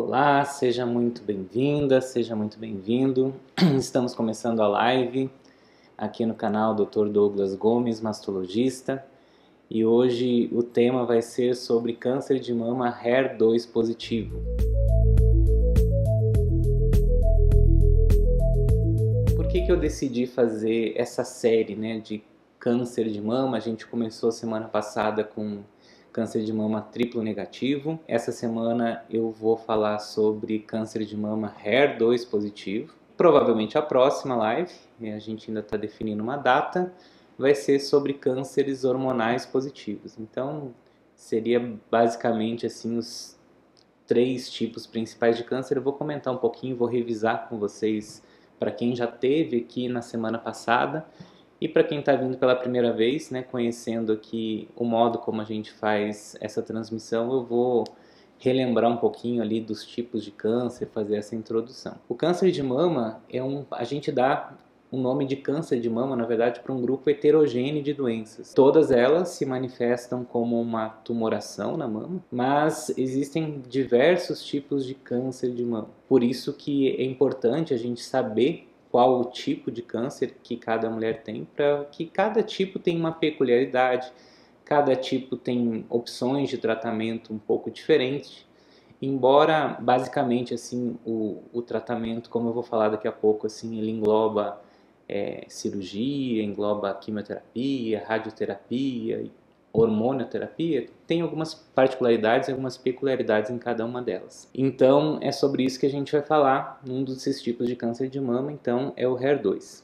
Olá, seja muito bem-vinda, seja muito bem-vindo. Estamos começando a live aqui no canal Dr. Douglas Gomes, mastologista, e hoje o tema vai ser sobre câncer de mama HER2 positivo. Por que eu decidi fazer essa série, de câncer de mama? A gente começou semana passada com câncer de mama triplo negativo. Essa semana eu vou falar sobre câncer de mama HER2 positivo. Provavelmente a próxima live, a gente ainda está definindo uma data, vai ser sobre cânceres hormonais positivos. Então, seria basicamente assim os 3 tipos principais de câncer. Eu vou comentar um pouquinho, vou revisar com vocês para quem já teve aqui na semana passada. E para quem está vindo pela primeira vez, conhecendo aqui o modo como a gente faz essa transmissão, eu vou relembrar um pouquinho ali dos tipos de câncer, fazer essa introdução. O câncer de mama a gente dá um nome de câncer de mama, na verdade, para um grupo heterogêneo de doenças. Todas elas se manifestam como uma tumoração na mama, mas existem diversos tipos de câncer de mama. Por isso que é importante a gente saber qual o tipo de câncer que cada mulher tem, para que cada tipo tem uma peculiaridade, cada tipo tem opções de tratamento um pouco diferentes, embora basicamente assim o tratamento, como eu vou falar daqui a pouco, assim, ele engloba cirurgia, engloba quimioterapia, radioterapia, hormonioterapia, tem algumas particularidades e algumas peculiaridades em cada uma delas. Então, é sobre isso que a gente vai falar. Um desses tipos de câncer de mama, então, é o HER2.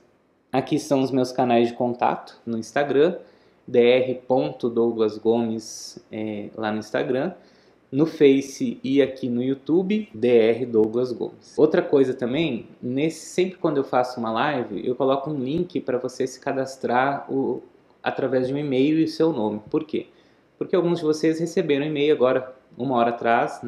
Aqui são os meus canais de contato no Instagram, dr.douglasgomes lá no Instagram, no Face e aqui no YouTube, Dr. Douglas Gomes. Outra coisa também, sempre quando eu faço uma live, eu coloco um link para você se cadastrar através de um e-mail e seu nome. Por quê? Porque alguns de vocês receberam um e-mail agora, uma hora atrás,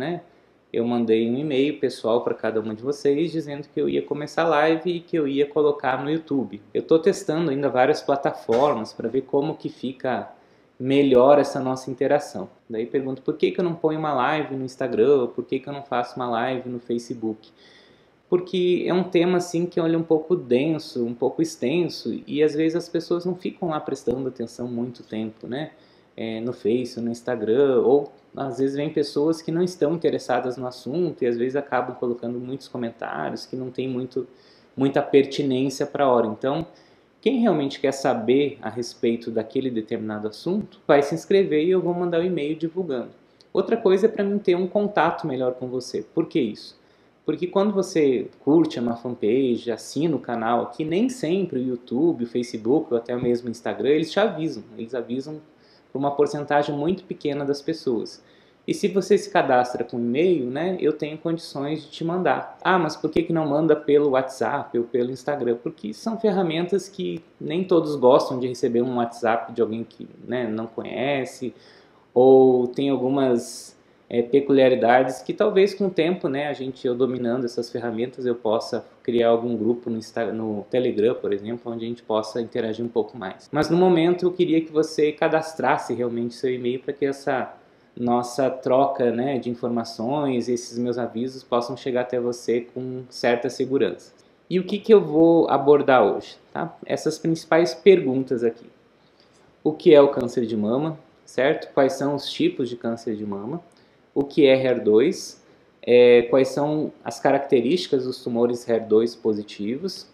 Eu mandei um e-mail pessoal para cada uma de vocês dizendo que eu ia começar a live e que eu ia colocar no YouTube. Eu estou testando ainda várias plataformas para ver como que fica melhor essa nossa interação. Daí pergunto, por que eu não ponho uma live no Instagram? Por que eu não faço uma live no Facebook? Porque é um tema assim que olha um pouco denso, um pouco extenso, e às vezes as pessoas não ficam lá prestando atenção muito tempo, no Face, no Instagram, ou às vezes vem pessoas que não estão interessadas no assunto e às vezes acabam colocando muitos comentários que não tem muita pertinência para a hora. Então, quem realmente quer saber a respeito daquele determinado assunto, vai se inscrever e eu vou mandar um e-mail divulgando. Outra coisa é para mim ter um contato melhor com você. Por que isso? Porque quando você curte uma fanpage, assina o canal aqui, nem sempre o YouTube, o Facebook ou até mesmo o Instagram, eles te avisam. Eles avisam para uma porcentagem muito pequena das pessoas. E se você se cadastra com e-mail, eu tenho condições de te mandar. Ah, mas por que não manda pelo WhatsApp ou pelo Instagram? Porque são ferramentas que nem todos gostam de receber um WhatsApp de alguém que não conhece, ou tem algumas peculiaridades que talvez com o tempo, eu dominando essas ferramentas, eu possa criar algum grupo no Telegram, por exemplo, onde a gente possa interagir um pouco mais. Mas no momento eu queria que você cadastrasse realmente seu e-mail para que essa nossa troca de informações, esses meus avisos possam chegar até você com certa segurança. E o que eu vou abordar hoje? Tá? Essas principais perguntas aqui. O que é o câncer de mama? Certo? Quais são os tipos de câncer de mama? O que é HER2? Quais são as características dos tumores HER2 positivos?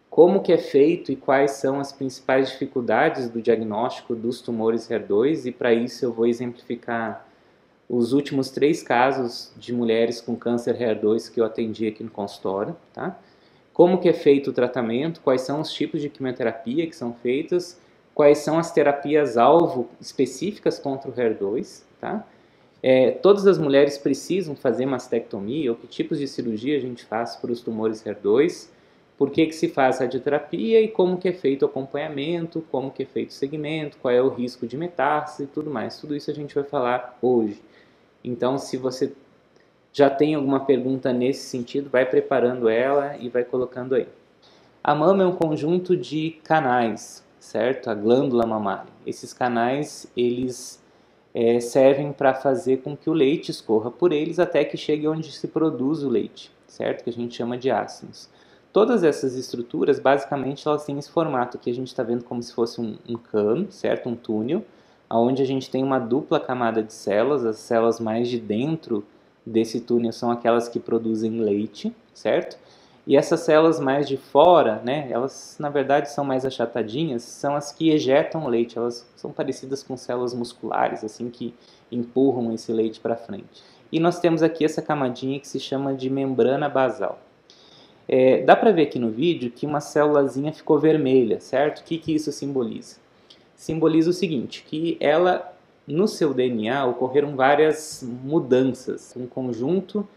Como que é feito e quais são as principais dificuldades do diagnóstico dos tumores HER2? E para isso eu vou exemplificar os últimos 3 casos de mulheres com câncer HER2 que eu atendi aqui no consultório. Tá? Como que é feito o tratamento? Quais são os tipos de quimioterapia que são feitas? Quais são as terapias-alvo específicas contra o HER2? Tá? Todas as mulheres precisam fazer mastectomia, ou que tipos de cirurgia a gente faz para os tumores HER2? Por que se faz radioterapia e como que é feito o acompanhamento, como que é feito o segmento, qual é o risco de metástase e tudo mais. Tudo isso a gente vai falar hoje. Então, se você já tem alguma pergunta nesse sentido, vai preparando ela e vai colocando aí. A mama é um conjunto de canais, certo? A glândula mamária. Esses canais, eles servem para fazer com que o leite escorra por eles até que chegue onde se produz o leite, certo? Que a gente chama de ácidos. Todas essas estruturas, basicamente, elas têm esse formato que a gente está vendo como se fosse um cano, certo? Um túnel, onde a gente tem uma dupla camada de células. As células mais de dentro desse túnel são aquelas que produzem leite, certo? E essas células mais de fora, né, elas na verdade são mais achatadinhas, são as que ejetam leite. Elas são parecidas com células musculares, assim, que empurram esse leite para frente. E nós temos aqui essa camadinha que se chama de membrana basal. Dá para ver aqui no vídeo que uma célulazinha ficou vermelha, certo? O que isso simboliza? Simboliza o seguinte, que ela, no seu DNA, ocorreram várias mudanças, um conjunto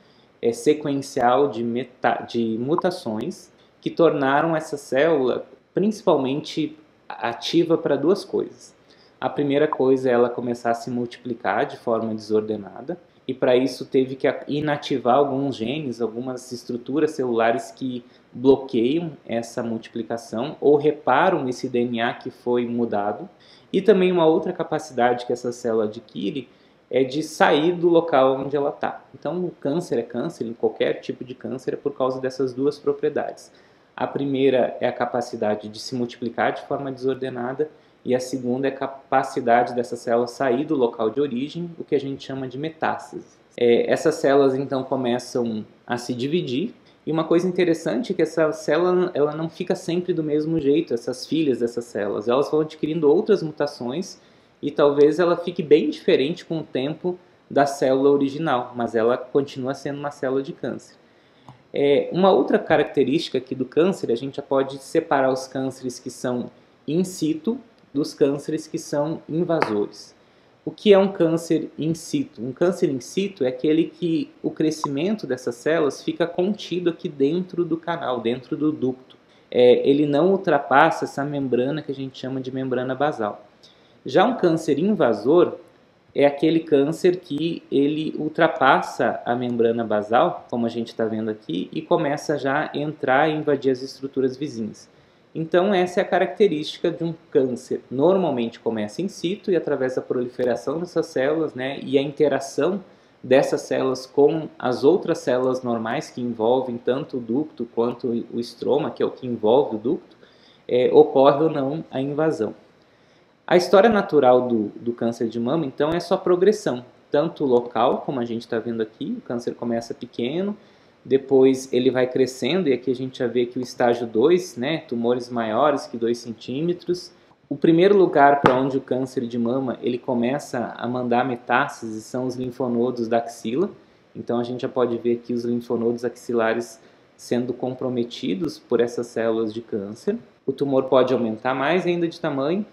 sequencial de mutações que tornaram essa célula principalmente ativa para duas coisas. A primeira coisa é ela começar a se multiplicar de forma desordenada, e para isso teve que inativar alguns genes, algumas estruturas celulares que bloqueiam essa multiplicação ou reparam esse DNA que foi mudado. E também uma outra capacidade que essa célula adquire é de sair do local onde ela está. Então o câncer é câncer, em qualquer tipo de câncer, é por causa dessas duas propriedades. A primeira é a capacidade de se multiplicar de forma desordenada, e a segunda é a capacidade dessa célula sair do local de origem, o que a gente chama de metástase. Essas células então começam a se dividir, e uma coisa interessante é que essa célula ela não fica sempre do mesmo jeito, essas filhas dessas células, elas vão adquirindo outras mutações, e talvez ela fique bem diferente com o tempo da célula original, mas ela continua sendo uma célula de câncer. Uma outra característica aqui do câncer, a gente já pode separar os cânceres que são in situ dos cânceres que são invasores. O que é um câncer in situ? Um câncer in situ é aquele que o crescimento dessas células fica contido aqui dentro do canal, dentro do ducto. Ele não ultrapassa essa membrana que a gente chama de membrana basal. Já um câncer invasor é aquele câncer que ele ultrapassa a membrana basal, como a gente está vendo aqui, e começa já a entrar e invadir as estruturas vizinhas. Então essa é a característica de um câncer. Normalmente começa in situ e através da proliferação dessas células, né, e a interação dessas células com as outras células normais que envolvem tanto o ducto quanto o estroma, que é o que envolve o ducto, ocorre ou não a invasão. A história natural do câncer de mama, então, é só progressão, tanto local, como a gente está vendo aqui, o câncer começa pequeno, depois ele vai crescendo, e aqui a gente já vê que o estágio 2, né, tumores maiores que 2 centímetros. O primeiro lugar para onde o câncer de mama ele começa a mandar metástases são os linfonodos da axila. Então a gente já pode ver aqui os linfonodos axilares sendo comprometidos por essas células de câncer. O tumor pode aumentar mais ainda de tamanho,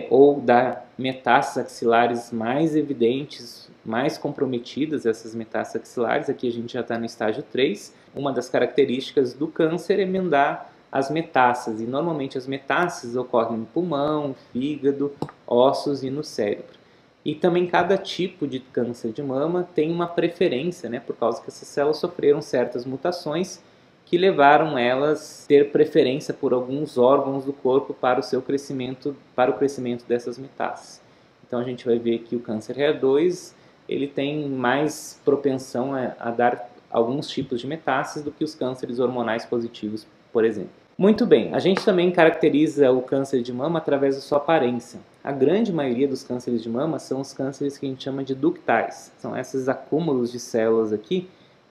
ou dar metástases axilares mais evidentes, mais comprometidas, essas metástases axilares. Aqui a gente já está no estágio 3. Uma das características do câncer é emendar as metástases, e normalmente as metástases ocorrem no pulmão, fígado, ossos e no cérebro. E também cada tipo de câncer de mama tem uma preferência, né, por causa que essas células sofreram certas mutações que levaram elas a ter preferência por alguns órgãos do corpo para o seu crescimento, para o crescimento dessas metástases. Então a gente vai ver que o câncer HER2 ele tem mais propensão a dar alguns tipos de metástases do que os cânceres hormonais positivos, por exemplo. Muito bem, a gente também caracteriza o câncer de mama através da sua aparência. A grande maioria dos cânceres de mama são os cânceres que a gente chama de ductais. São esses acúmulos de células aqui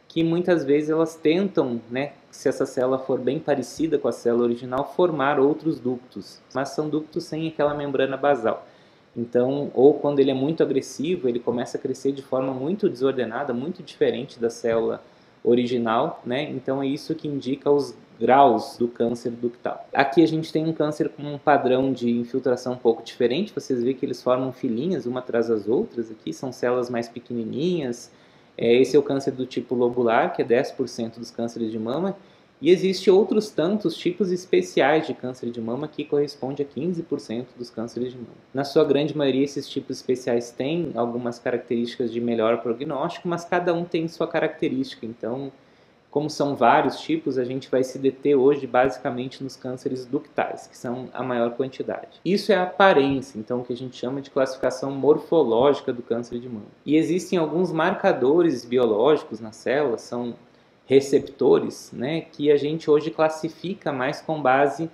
que muitas vezes elas tentam, né, se essa célula for bem parecida com a célula original, formar outros ductos, mas são ductos sem aquela membrana basal. Então, ou quando ele é muito agressivo, ele começa a crescer de forma muito desordenada, muito diferente da célula original, né? Então é isso que indica os graus do câncer ductal. Aqui a gente tem um câncer com um padrão de infiltração um pouco diferente. Vocês veem que eles formam filinhas uma atrás das outras. Aqui são células mais pequenininhas. Esse é o câncer do tipo lobular, que é 10% dos cânceres de mama. E existem outros tantos tipos especiais de câncer de mama que corresponde a 15% dos cânceres de mama. Na sua grande maioria, esses tipos especiais têm algumas características de melhor prognóstico, mas cada um tem sua característica. Então, como são vários tipos, a gente vai se deter hoje basicamente nos cânceres ductais, que são a maior quantidade. Isso é a aparência, então, que a gente chama de classificação morfológica do câncer de mama. E existem alguns marcadores biológicos na célula, são receptores, né, que a gente hoje classifica mais com base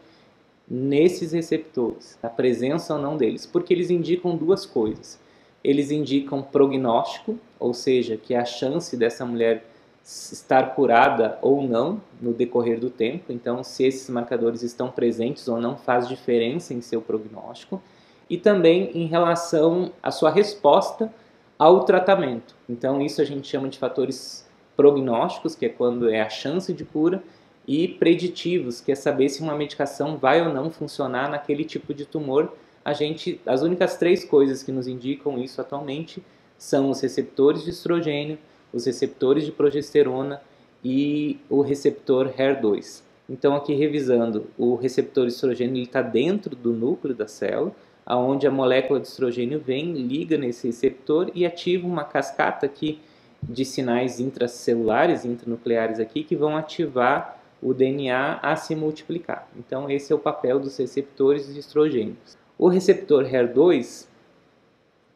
nesses receptores, a presença ou não deles, porque eles indicam duas coisas. Eles indicam prognóstico, ou seja, que a chance dessa mulher estar curada ou não no decorrer do tempo. Então, se esses marcadores estão presentes ou não faz diferença em seu prognóstico. E também em relação à sua resposta ao tratamento. Então, isso a gente chama de fatores prognósticos, que é quando é a chance de cura, e preditivos, que é saber se uma medicação vai ou não funcionar naquele tipo de tumor. As únicas 3 coisas que nos indicam isso atualmente são os receptores de estrogênio, os receptores de progesterona e o receptor HER2. Então, aqui revisando, o receptor de estrogênio está dentro do núcleo da célula, onde a molécula de estrogênio vem, liga nesse receptor e ativa uma cascata aqui de sinais intracelulares, intranucleares aqui, que vão ativar o DNA a se multiplicar. Então, esse é o papel dos receptores de estrogênio. O receptor HER2,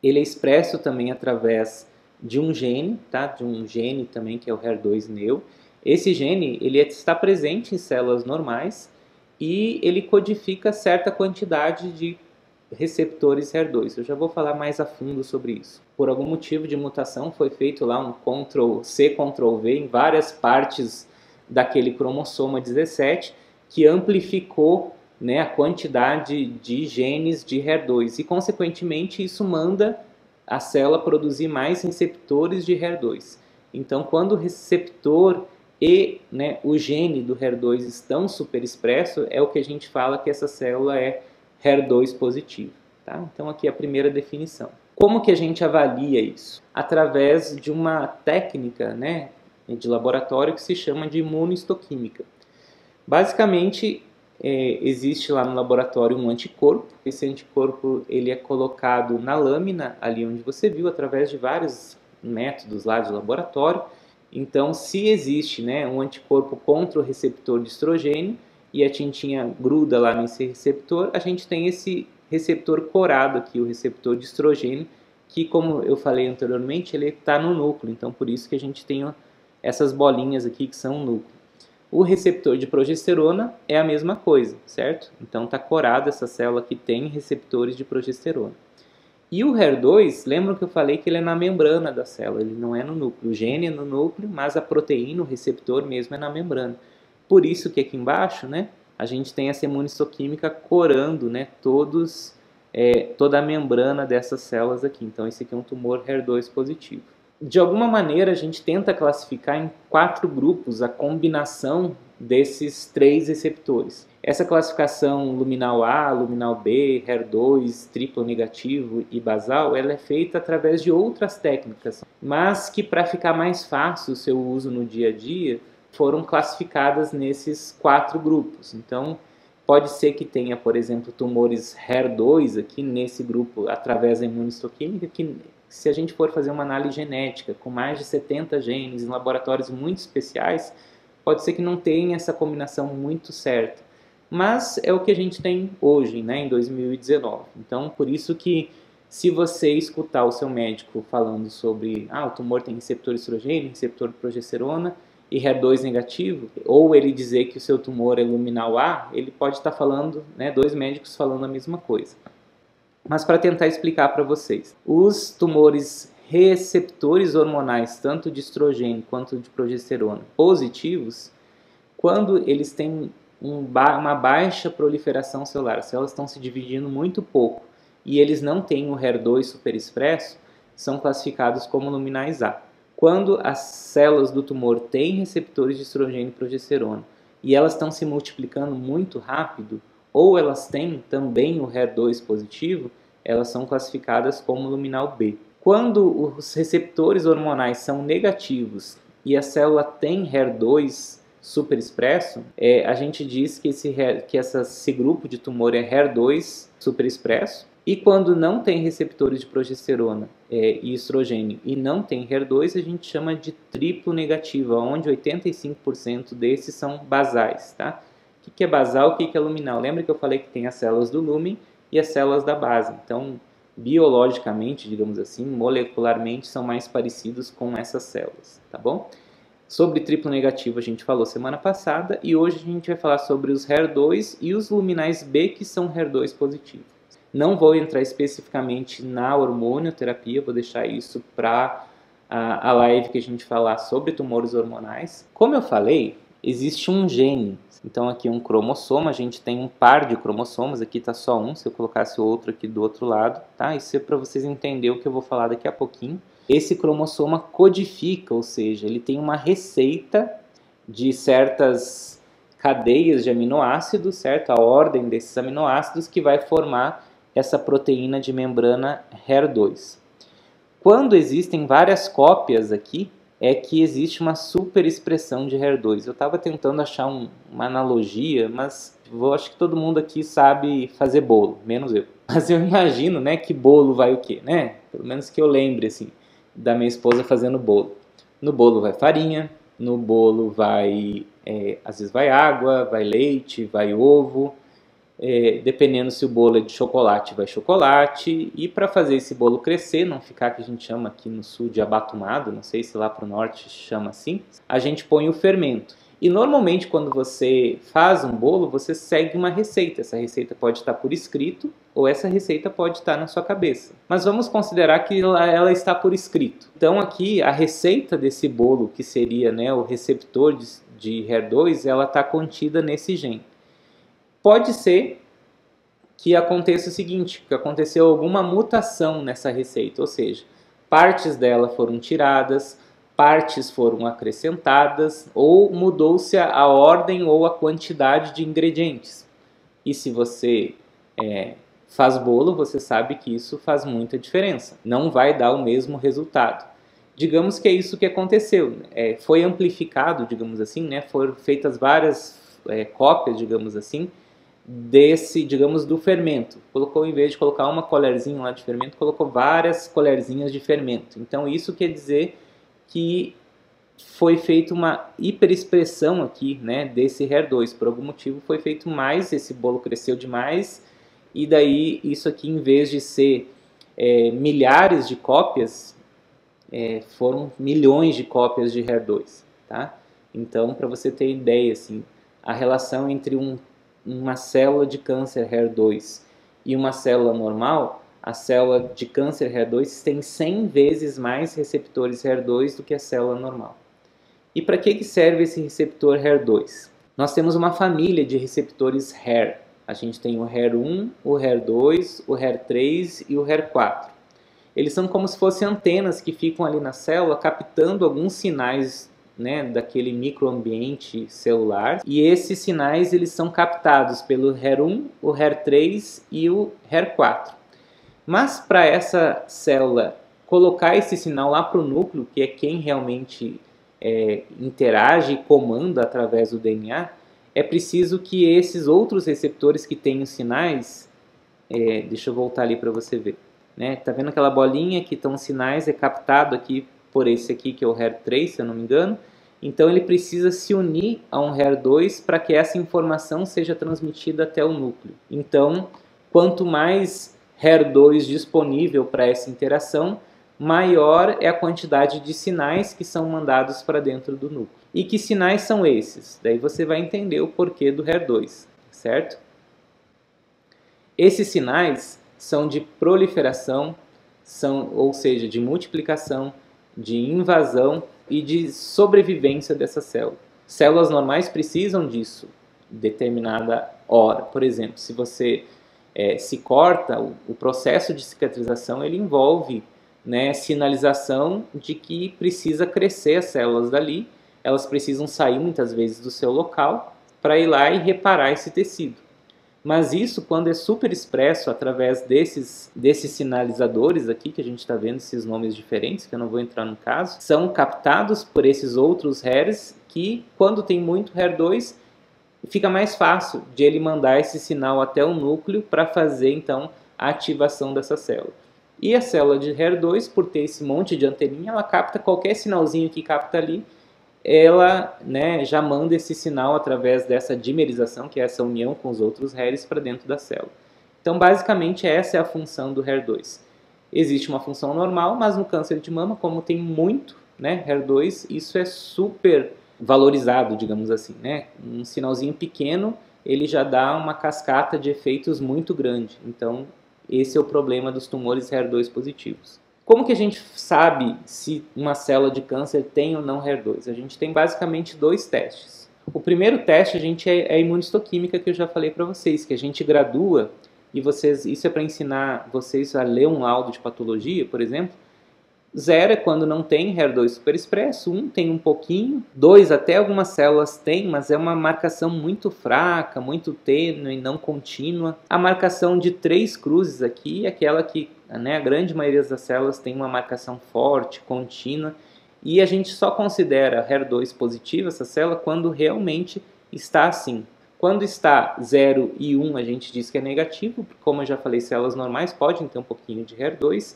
ele é expresso também através de um gene, tá? De um gene também que é o HER2-neu. Esse gene ele está presente em células normais e ele codifica certa quantidade de receptores HER2. Eu já vou falar mais a fundo sobre isso. Por algum motivo de mutação foi feito lá um Ctrl+C, Ctrl+V em várias partes daquele cromossoma 17 que amplificou, né, a quantidade de genes de HER2 e, consequentemente, isso manda a célula produzir mais receptores de HER2. Então, quando o receptor e, né, o gene do HER2 estão superexpressos, é o que a gente fala que essa célula é HER2 positivo. Tá? Então, aqui é a primeira definição. Como que a gente avalia isso? Através de uma técnica, né, de laboratório que se chama de imunohistoquímica. Basicamente, existe lá no laboratório um anticorpo. Esse anticorpo ele é colocado na lâmina, ali onde você viu, através de vários métodos lá de laboratório. Então, se existe, né, um anticorpo contra o receptor de estrogênio e a tintinha gruda lá nesse receptor, a gente tem esse receptor corado aqui, o receptor de estrogênio, que, como eu falei anteriormente, ele está no núcleo. Então, por isso que a gente tem essas bolinhas aqui que são o núcleo. O receptor de progesterona é a mesma coisa, certo? Então está corada essa célula que tem receptores de progesterona. E o HER2, lembram que eu falei que ele é na membrana da célula, ele não é no núcleo. O gene é no núcleo, mas a proteína, o receptor mesmo é na membrana. Por isso que aqui embaixo, né, a gente tem essa imunistoquímica corando, né, toda a membrana dessas células aqui. Então esse aqui é um tumor HER2 positivo. De alguma maneira, a gente tenta classificar em 4 grupos a combinação desses 3 receptores. Essa classificação luminal A, luminal B, HER2, triplo negativo e basal, ela é feita através de outras técnicas, mas que para ficar mais fácil o seu uso no dia a dia, foram classificadas nesses 4 grupos. Então, pode ser que tenha, por exemplo, tumores HER2 aqui nesse grupo através da imunistoquímica, que se a gente for fazer uma análise genética com mais de 70 genes em laboratórios muito especiais, pode ser que não tenha essa combinação muito certa. Mas é o que a gente tem hoje, né, em 2019. Então, por isso que se você escutar o seu médico falando sobre o tumor tem receptor estrogênio, receptor de progesterona e HER2 negativo, ou ele dizer que o seu tumor é luminal A, ele pode estar falando, né, 2 médicos falando a mesma coisa. Mas para tentar explicar para vocês, os tumores receptores hormonais, tanto de estrogênio quanto de progesterona, positivos, quando eles têm uma baixa proliferação celular, as células estão se dividindo muito pouco e eles não têm o HER2 superexpresso, são classificados como luminais A. Quando as células do tumor têm receptores de estrogênio e progesterona e elas estão se multiplicando muito rápido, ou elas têm também o HER2 positivo, elas são classificadas como luminal B. Quando os receptores hormonais são negativos e a célula tem HER2 superexpresso, a gente diz que esse grupo de tumor é HER2 superexpresso, E quando não tem receptores de progesterona e estrogênio e não tem HER2, a gente chama de triplo negativo, onde 85% desses são basais, tá? O que é basal, o que é luminal? Lembra que eu falei que tem as células do lúmen e as células da base. Então, biologicamente, digamos assim, molecularmente, são mais parecidos com essas células, tá bom? Sobre triplo negativo a gente falou semana passada e hoje a gente vai falar sobre os HER2 e os luminais B que são HER2 positivos. Não vou entrar especificamente na hormonioterapia, vou deixar isso para a live que a gente falar sobre tumores hormonais. Como eu falei, existe um gene. Então aqui um cromossomo, a gente tem um par de cromossomos, aqui está só um, se eu colocasse o outro aqui do outro lado, tá? Isso é para vocês entenderem o que eu vou falar daqui a pouquinho. Esse cromossoma codifica, ou seja, ele tem uma receita de certas cadeias de aminoácidos, certo? A ordem desses aminoácidos que vai formar essa proteína de membrana HER2. Quando existem várias cópias aqui, é que existe uma superexpressão de HER2. Eu estava tentando achar uma analogia, mas acho que todo mundo aqui sabe fazer bolo, menos eu. Mas eu imagino, né, que bolo vai o quê, né? Pelo menos que eu lembre, assim, da minha esposa fazendo bolo. No bolo vai farinha, no bolo vai, às vezes vai água, vai leite, vai ovo. Dependendo se o bolo é de chocolate, vai chocolate. E para fazer esse bolo crescer, não ficar que a gente chama aqui no sul de abatumado, não sei se lá para o norte chama assim, a gente põe o fermento. E normalmente quando você faz um bolo, você segue uma receita. Essa receita pode estar por escrito ou essa receita pode estar na sua cabeça. Mas vamos considerar que ela está por escrito. Então aqui a receita desse bolo, que seria, né, o receptor de HER2, ela está contida nesse gene. Pode ser que aconteça o seguinte, que aconteceu alguma mutação nessa receita, ou seja, partes dela foram tiradas, partes foram acrescentadas ou mudou-se a ordem ou a quantidade de ingredientes. E se você faz bolo, você sabe que isso faz muita diferença. Não vai dar o mesmo resultado. Digamos que é isso que aconteceu. Foi amplificado, digamos assim, né? Foram feitas várias cópias, digamos assim, digamos, do fermento. Colocou, em vez de colocar uma colherzinha lá de fermento, colocou várias colherzinhas de fermento. Então isso quer dizer que foi feita uma hiperexpressão aqui, né, desse HER2. Por algum motivo foi feito mais, esse bolo cresceu demais, e daí isso aqui, em vez de ser milhares de cópias, foram milhões de cópias de HER2, tá? Então, para você ter ideia, assim, a relação entre uma célula de câncer HER2 e uma célula normal, a célula de câncer HER2 tem 100 vezes mais receptores HER2 do que a célula normal. E para que serve esse receptor HER2? Nós temos uma família de receptores HER. A gente tem o HER1, o HER2, o HER3 e o HER4. Eles são como se fossem antenas que ficam ali na célula captando alguns sinais, né, daquele microambiente celular, e esses sinais eles são captados pelo HER1, o HER3 e o HER4. Mas para essa célula colocar esse sinal lá para o núcleo, que é quem realmente interage e comanda através do DNA, é preciso que esses outros receptores que têm os sinais, deixa eu voltar ali para você ver, né? Tá vendo aquela bolinha que estão os sinais, é captado aqui por esse aqui que é o HER3, se eu não me engano. Então ele precisa se unir a um HER2 para que essa informação seja transmitida até o núcleo. Então, quanto mais HER2 disponível para essa interação, maior é a quantidade de sinais que são mandados para dentro do núcleo. E que sinais são esses? Daí você vai entender o porquê do HER2, certo? Esses sinais são de proliferação, ou seja, de multiplicação, de invasão e de sobrevivência dessa célula. Células normais precisam disso em determinada hora. Por exemplo, se você se corta, o processo de cicatrização ele envolve, né, sinalização de que precisa crescer as células dali, elas precisam sair muitas vezes do seu local para ir lá e reparar esse tecido. Mas isso, quando é super expresso através desses sinalizadores aqui, que a gente está vendo esses nomes diferentes, que eu não vou entrar no caso, são captados por esses outros HERs que, quando tem muito HER2, fica mais fácil de ele mandar esse sinal até o núcleo para fazer, então, a ativação dessa célula. E a célula de HER2, por ter esse monte de anteninha, ela capta qualquer sinalzinho que capta ali, ela, né, já manda esse sinal através dessa dimerização, que é essa união com os outros HERs, para dentro da célula. Então, basicamente, essa é a função do HER2. Existe uma função normal, mas no câncer de mama, como tem muito, né, HER2, isso é super valorizado, digamos assim, né? Um sinalzinho pequeno, ele já dá uma cascata de efeitos muito grande. Então, esse é o problema dos tumores HER2 positivos. Como que a gente sabe se uma célula de câncer tem ou não HER2? A gente tem basicamente dois testes. O primeiro teste é a imunistoquímica, que eu já falei para vocês, que a gente gradua, e isso é para ensinar vocês a ler um laudo de patologia, por exemplo. 0 é quando não tem HER2 superexpresso, 1 tem um pouquinho, 2 até algumas células tem, mas é uma marcação muito fraca, muito tênue, não contínua. A marcação de 3 cruzes aqui é aquela que, né, a grande maioria das células tem uma marcação forte, contínua, e a gente só considera HER2 positiva essa célula quando realmente está assim. Quando está 0 e 1, a gente diz que é negativo, porque, como eu já falei, células normais podem ter um pouquinho de HER2.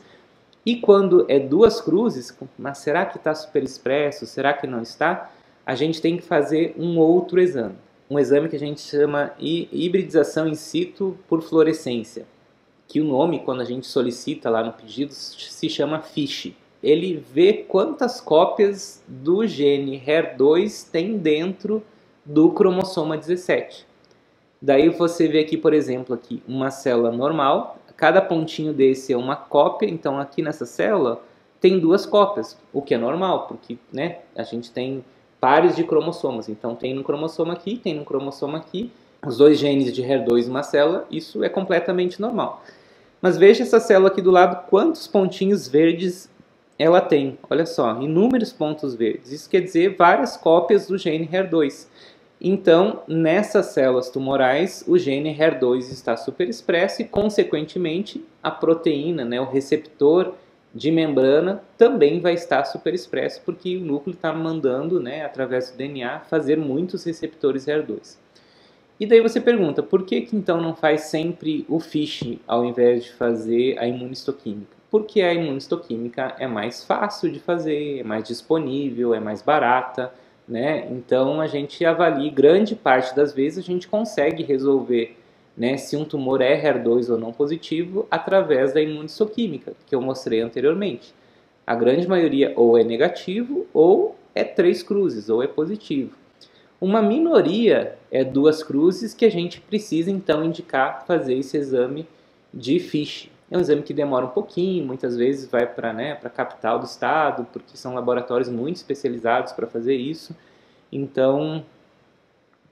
E quando é 2 cruzes, mas será que está superexpresso? Será que não está? A gente tem que fazer um outro exame. Um exame que a gente chama de hibridização in situ por fluorescência. Que o nome, quando a gente solicita lá no pedido, se chama FISH. Ele vê quantas cópias do gene HER2 tem dentro do cromossoma 17. Daí você vê aqui, por exemplo, aqui, uma célula normal. Cada pontinho desse é uma cópia, então aqui nessa célula tem 2 cópias, o que é normal, porque, né, a gente tem pares de cromossomos, então tem um cromossomo aqui, tem um cromossomo aqui, os 2 genes de HER2 numa célula, isso é completamente normal. Mas veja essa célula aqui do lado, quantos pontinhos verdes ela tem, olha só, inúmeros pontos verdes, isso quer dizer várias cópias do gene HER2. Então, nessas células tumorais, o gene HER2 está superexpresso e, consequentemente, a proteína, né, o receptor de membrana, também vai estar superexpresso, porque o núcleo está mandando, né, através do DNA, fazer muitos receptores HER2. E daí você pergunta, por que então não faz sempre o FISH ao invés de fazer a imunistoquímica? Porque a imunistoquímica é mais fácil de fazer, é mais disponível, é mais barata, né? Então a gente avalia, grande parte das vezes a gente consegue resolver, né, se um tumor é HER2 ou não positivo através da imunistoquímica, que eu mostrei anteriormente. A grande maioria ou é negativo ou é 3 cruzes, ou é positivo. Uma minoria é 2 cruzes que a gente precisa então indicar fazer esse exame de FISH. É um exame que demora um pouquinho, muitas vezes vai para, né, a capital do estado, porque são laboratórios muito especializados para fazer isso. Então,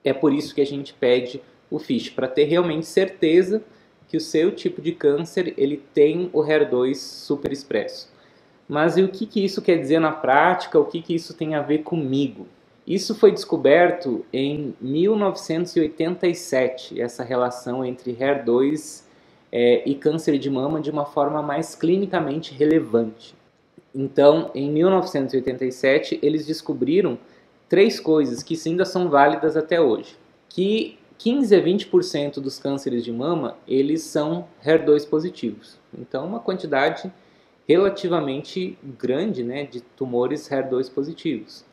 é por isso que a gente pede o FISH, para ter realmente certeza que o seu tipo de câncer ele tem o HER2 superexpresso. Mas e o que isso quer dizer na prática? O que isso tem a ver comigo? Isso foi descoberto em 1987, essa relação entre HER2 e câncer de mama de uma forma mais clinicamente relevante. Então, em 1987, eles descobriram 3 coisas que ainda são válidas até hoje. Que 15 a 20% dos cânceres de mama, eles são HER2 positivos. Então, uma quantidade relativamente grande, né, de tumores HER2 positivos.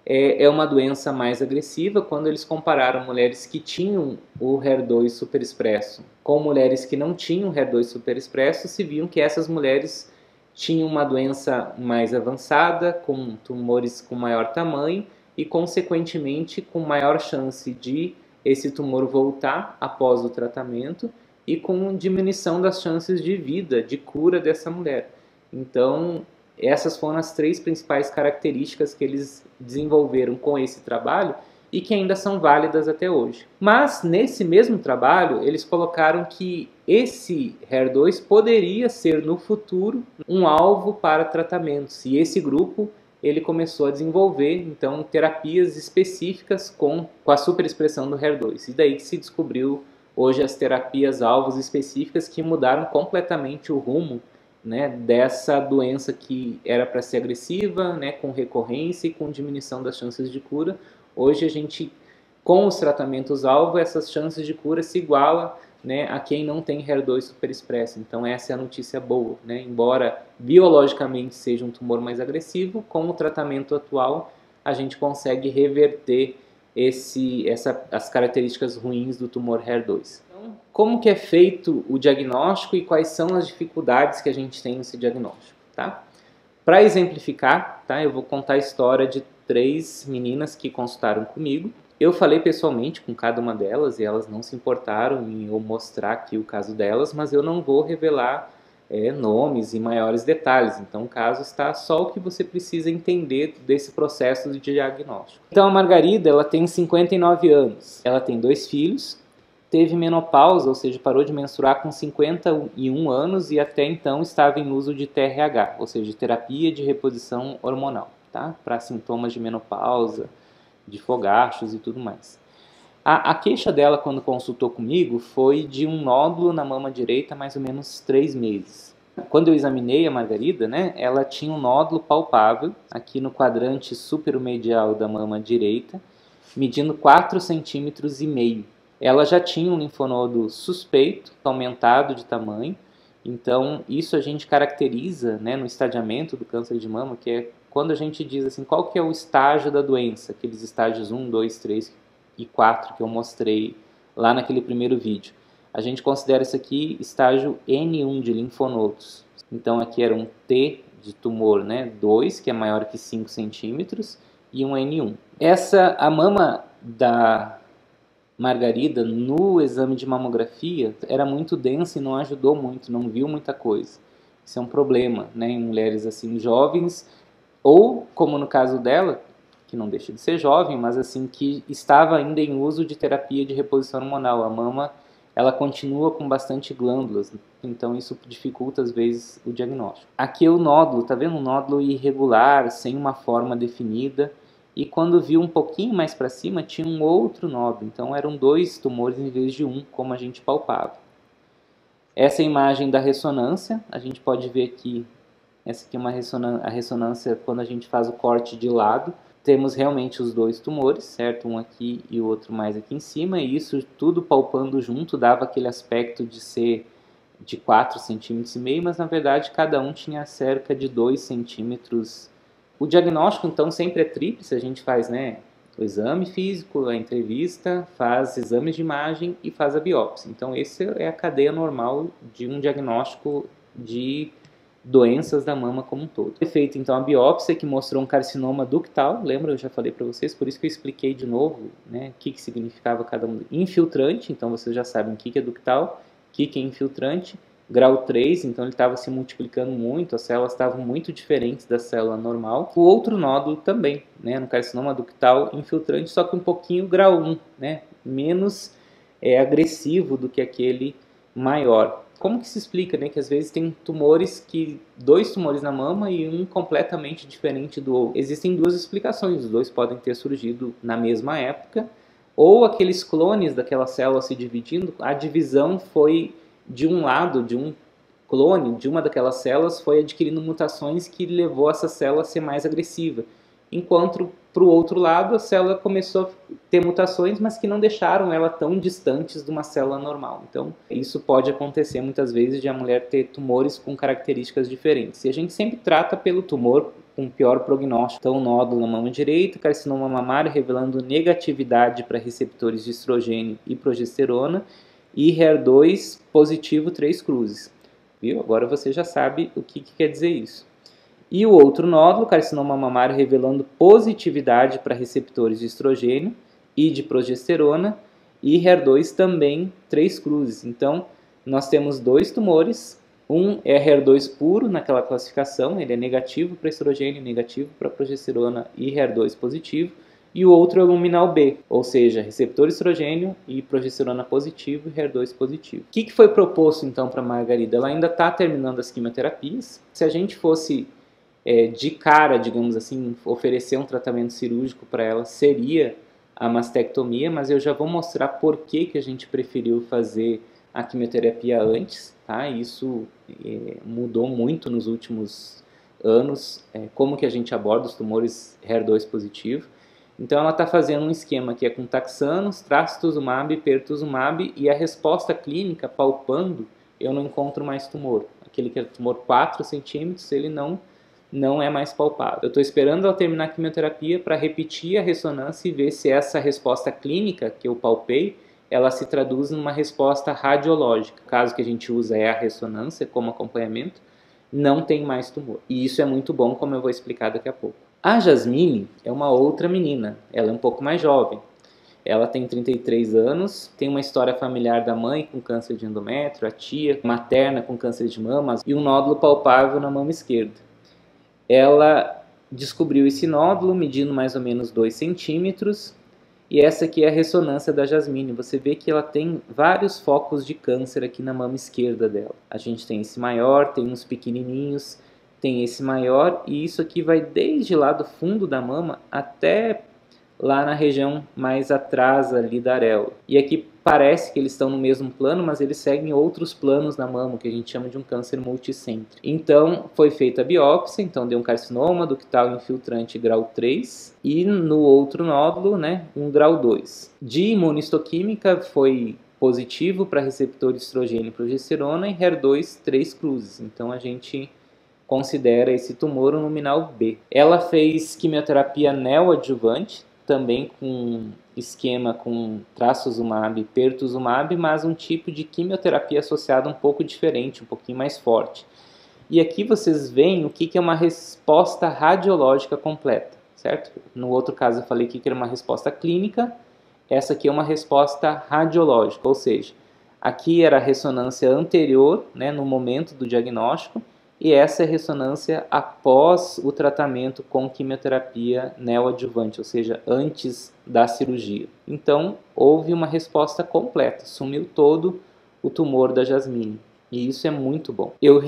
É uma doença mais agressiva quando eles compararam mulheres que tinham o HER2 superexpresso com mulheres que não tinham HER2 superexpresso, se viam que essas mulheres tinham uma doença mais avançada, com tumores com maior tamanho e, consequentemente, com maior chance de esse tumor voltar após o tratamento e com diminuição das chances de vida, de cura dessa mulher. Então, essas foram as 3 principais características que eles desenvolveram com esse trabalho e que ainda são válidas até hoje. Mas, nesse mesmo trabalho, eles colocaram que esse HER2 poderia ser, no futuro, um alvo para tratamentos. E esse grupo ele começou a desenvolver, então, terapias específicas com a superexpressão do HER2. E daí que se descobriu, hoje, as terapias alvos específicas que mudaram completamente o rumo, né, dessa doença que era para ser agressiva, né, com recorrência e com diminuição das chances de cura. Hoje a gente, com os tratamentos-alvo, essas chances de cura se igualam né, a quem não tem HER2 superexpresso. Então essa é a notícia boa, né? Embora biologicamente seja um tumor mais agressivo, com o tratamento atual a gente consegue reverter as características ruins do tumor HER2. Então, como que é feito o diagnóstico e quais são as dificuldades que a gente tem nesse diagnóstico, tá? Para exemplificar, tá, eu vou contar a história de 3 meninas que consultaram comigo. Eu falei pessoalmente com cada uma delas e elas não se importaram em eu mostrar aqui o caso delas, mas eu não vou revelar nomes e maiores detalhes. Então o caso está só o que você precisa entender desse processo de diagnóstico. Então a Margarida, ela tem 59 anos, ela tem 2 filhos, teve menopausa, ou seja, parou de menstruar com 51 anos e até então estava em uso de TRH, ou seja, terapia de reposição hormonal, tá? Para sintomas de menopausa, de fogachos e tudo mais. A queixa dela quando consultou comigo foi de um nódulo na mama direita há mais ou menos 3 meses. Quando eu examinei a Margarida, né, ela tinha um nódulo palpável aqui no quadrante superomedial da mama direita, medindo 4,5 cm. Ela já tinha um linfonodo suspeito, aumentado de tamanho, então isso a gente caracteriza, né, no estadiamento do câncer de mama, que é quando a gente diz assim, qual que é o estágio da doença, aqueles estágios 1, 2, 3 e 4 que eu mostrei lá naquele primeiro vídeo. A gente considera isso aqui estágio N1 de linfonodos. Então aqui era um T de tumor, né, 2, que é maior que 5 centímetros, e um N1. A mama da Margarida, no exame de mamografia, era muito densa e não ajudou muito, não viu muita coisa. Isso é um problema, né, em mulheres assim jovens, ou, como no caso dela, que não deixa de ser jovem, mas assim, que estava ainda em uso de terapia de reposição hormonal. A mama, ela continua com bastante glândulas, então isso dificulta às vezes o diagnóstico. Aqui é o nódulo, tá vendo? Um nódulo irregular, sem uma forma definida, e quando viu um pouquinho mais para cima, tinha um outro nódulo, então eram 2 tumores em vez de um, como a gente palpava. Essa é a imagem da ressonância, a gente pode ver aqui. Essa aqui é a ressonância quando a gente faz o corte de lado. Temos realmente os 2 tumores, certo? Um aqui e o outro mais aqui em cima. E isso tudo palpando junto dava aquele aspecto de ser de 4,5 cm, mas na verdade cada um tinha cerca de 2 centímetros. O diagnóstico então sempre é tríplice, a gente faz, né, o exame físico, a entrevista, faz exames de imagem e faz a biópsia. Então essa é a cadeia normal de um diagnóstico de doenças da mama como um todo. Foi feita então a biópsia que mostrou um carcinoma ductal, lembra? Eu já falei para vocês, por isso que eu expliquei de novo, né, o que significava cada um. Infiltrante, então vocês já sabem o que é ductal, o que é infiltrante. Grau 3, então ele estava se multiplicando muito, as células estavam muito diferentes da célula normal. O outro nódulo também, né, no carcinoma ductal infiltrante, só que um pouquinho grau 1, né, menos agressivo do que aquele maior. Como que se explica, né, que às vezes tem tumores 2 tumores na mama e um completamente diferente do outro? Existem 2 explicações, os 2 podem ter surgido na mesma época, ou aqueles clones daquela célula se dividindo, a divisão foi de um lado, de um clone, de uma daquelas células, foi adquirindo mutações que levou essa célula a ser mais agressiva. Enquanto, para o outro lado, a célula começou a ter mutações, mas que não deixaram ela tão distantes de uma célula normal. Então, isso pode acontecer muitas vezes de a mulher ter tumores com características diferentes. E a gente sempre trata pelo tumor com pior prognóstico. Então, nódulo na mama direita, carcinoma mamário revelando negatividade para receptores de estrogênio e progesterona, e HER2 positivo 3 cruzes. Viu? Agora você já sabe o que quer dizer isso. E o outro nódulo, carcinoma mamário, revelando positividade para receptores de estrogênio e de progesterona, e HER2 também 3 cruzes. Então, nós temos 2 tumores, um é HER2 puro naquela classificação, ele é negativo para estrogênio, negativo para progesterona e HER2 positivo, e o outro é o luminal B, ou seja, receptor estrogênio e progesterona positivo e HER2 positivo. O que foi proposto então para a Margarida? Ela ainda está terminando as quimioterapias. Se a gente fosse de cara, digamos assim, oferecer um tratamento cirúrgico para ela, seria a mastectomia, mas eu já vou mostrar por que a gente preferiu fazer a quimioterapia antes, tá? Isso mudou muito nos últimos anos, como que a gente aborda os tumores HER2 positivo. Então ela está fazendo um esquema que é com taxanos, trastuzumab, pertuzumab, e a resposta clínica, palpando, eu não encontro mais tumor. Aquele que é tumor 4 centímetros, ele não é mais palpável. Eu estou esperando ela terminar a quimioterapia para repetir a ressonância e ver se essa resposta clínica que eu palpei, ela se traduz numa resposta radiológica. O caso que a gente usa é a ressonância como acompanhamento, não tem mais tumor. E isso é muito bom, como eu vou explicar daqui a pouco. A Jasmine é uma outra menina, ela é um pouco mais jovem. Ela tem 33 anos, tem uma história familiar da mãe com câncer de endométrio, a tia materna com câncer de mama e um nódulo palpável na mama esquerda. Ela descobriu esse nódulo medindo mais ou menos 2 centímetros e essa aqui é a ressonância da Jasmine. Você vê que ela tem vários focos de câncer aqui na mama esquerda dela. A gente tem esse maior, tem uns pequenininhos, tem esse maior e isso aqui vai desde lá do fundo da mama até lá na região mais atrás ali da areola. E aqui parece que eles estão no mesmo plano, mas eles seguem outros planos na mama, que a gente chama de um câncer multicêntrico. Então, foi feita a biópsia, então deu um carcinoma ductal infiltrante grau 3 e no outro nódulo, né, um grau 2. De imunistoquímica foi positivo para receptor estrogênio e progesterona e HER2 3 cruzes. Então a gente considera esse tumor um nominal B. Ela fez quimioterapia neoadjuvante, também com esquema com trastuzumab e pertuzumab, mas um tipo de quimioterapia associada um pouco diferente, um pouquinho mais forte. E aqui vocês veem o que é uma resposta radiológica completa, certo? No outro caso eu falei que era uma resposta clínica, essa aqui é uma resposta radiológica, ou seja, aqui era a ressonância anterior, né, no momento do diagnóstico, e essa é a ressonância após o tratamento com quimioterapia neoadjuvante, ou seja, antes da cirurgia. Então, houve uma resposta completa, sumiu todo o tumor da Jasmine. E isso é muito bom. Eu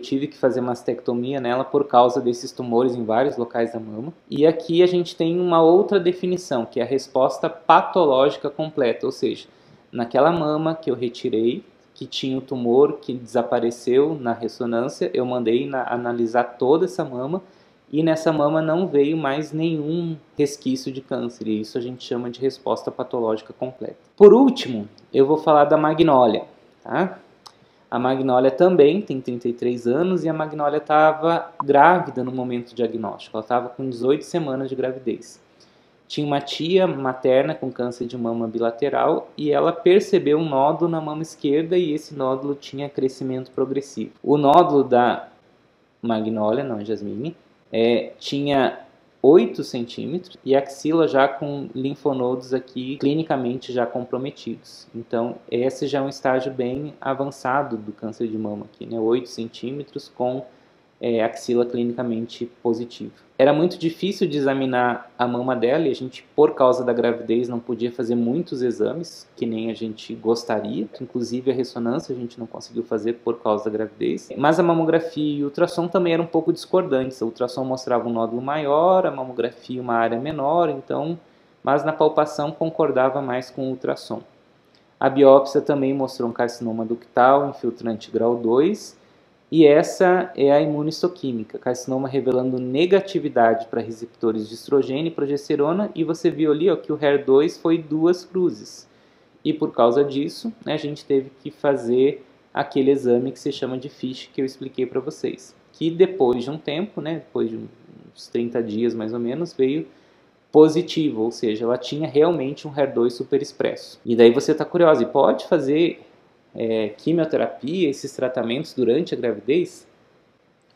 tive que fazer mastectomia nela por causa desses tumores em vários locais da mama. E aqui a gente tem uma outra definição, que é a resposta patológica completa, ou seja, naquela mama que eu retirei, que tinha o tumor que desapareceu na ressonância, eu mandei analisar toda essa mama e nessa mama não veio mais nenhum resquício de câncer, e isso a gente chama de resposta patológica completa. Por último, eu vou falar da Magnólia, tá? A Magnólia também tem 33 anos e a Magnólia estava grávida no momento do diagnóstico, ela estava com 18 semanas de gravidez. Tinha uma tia materna com câncer de mama bilateral e ela percebeu um nódulo na mama esquerda e esse nódulo tinha crescimento progressivo. O nódulo da Magnólia, não Jasmine, tinha 8 centímetros e a axila já com linfonodos aqui clinicamente já comprometidos. Então, esse já é um estágio bem avançado do câncer de mama aqui, né? 8 centímetros com axila clinicamente positiva. Era muito difícil de examinar a mama dela e a gente, por causa da gravidez, não podia fazer muitos exames, que nem a gente gostaria. Inclusive a ressonância a gente não conseguiu fazer por causa da gravidez. Mas a mamografia e o ultrassom também eram um pouco discordantes. O ultrassom mostrava um nódulo maior, a mamografia uma área menor, então, mas na palpação concordava mais com o ultrassom. A biópsia também mostrou um carcinoma ductal, infiltrante grau 2, e essa é a imunistoquímica, carcinoma revelando negatividade para receptores de estrogênio e progesterona, e você viu ali que o HER2 foi 2 cruzes. E por causa disso, né, a gente teve que fazer aquele exame que se chama de FISH, que eu expliquei para vocês. Que depois de um tempo, né, depois de uns 30 dias mais ou menos, veio positivo, ou seja, ela tinha realmente um HER2 superexpresso. E daí você está curioso, e pode fazer quimioterapia, esses tratamentos durante a gravidez?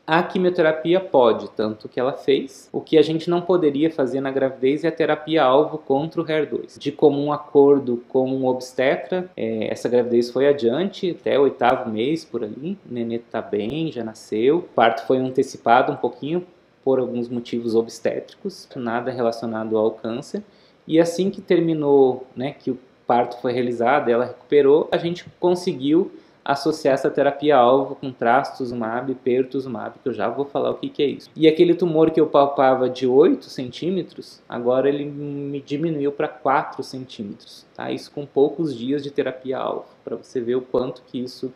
A quimioterapia pode, tanto que ela fez. O que a gente não poderia fazer na gravidez é a terapia-alvo contra o HER2. De comum acordo com um obstetra, essa gravidez foi adiante, até o 8º mês por ali, o nenê está bem, já nasceu. O parto foi antecipado um pouquinho por alguns motivos obstétricos, nada relacionado ao câncer. E assim que terminou, né, que o parto foi realizado, ela recuperou, a gente conseguiu associar essa terapia-alvo com trastuzumab e pertuzumab, que eu já vou falar o que é isso. E aquele tumor que eu palpava de 8 centímetros, agora ele me diminuiu para 4 centímetros. Tá? Isso com poucos dias de terapia-alvo, para você ver o quanto que isso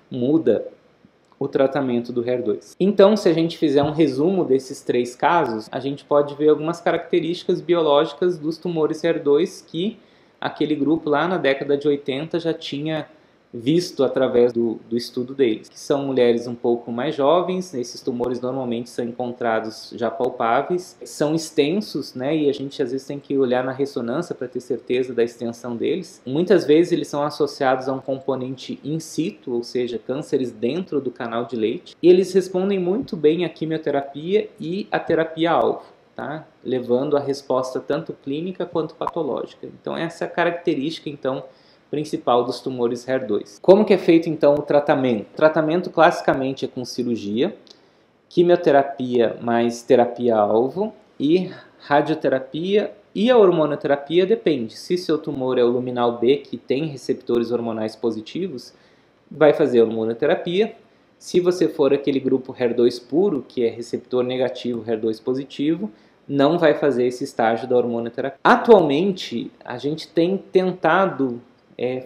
muda o tratamento do HER2. Então, se a gente fizer um resumo desses 3 casos, a gente pode ver algumas características biológicas dos tumores HER2 que aquele grupo lá na década de 80 já tinha visto através do estudo deles, que são mulheres um pouco mais jovens. Esses tumores normalmente são encontrados já palpáveis, são extensos, né, e a gente às vezes tem que olhar na ressonância para ter certeza da extensão deles. Muitas vezes eles são associados a um componente in situ, ou seja, cânceres dentro do canal de Leydig, e eles respondem muito bem à quimioterapia e à terapia-alvo, tá? Levando a resposta tanto clínica quanto patológica. Então essa é a característica então principal dos tumores HER2. Como que é feito então o tratamento? O tratamento classicamente é com cirurgia, quimioterapia mais terapia-alvo e radioterapia, e a hormonoterapia depende. Se seu tumor é o luminal B, que tem receptores hormonais positivos, vai fazer a hormonoterapia. Se você for aquele grupo HER2 puro, que é receptor negativo, HER2 positivo, não vai fazer esse estágio da hormonoterapia. Atualmente, a gente tem tentado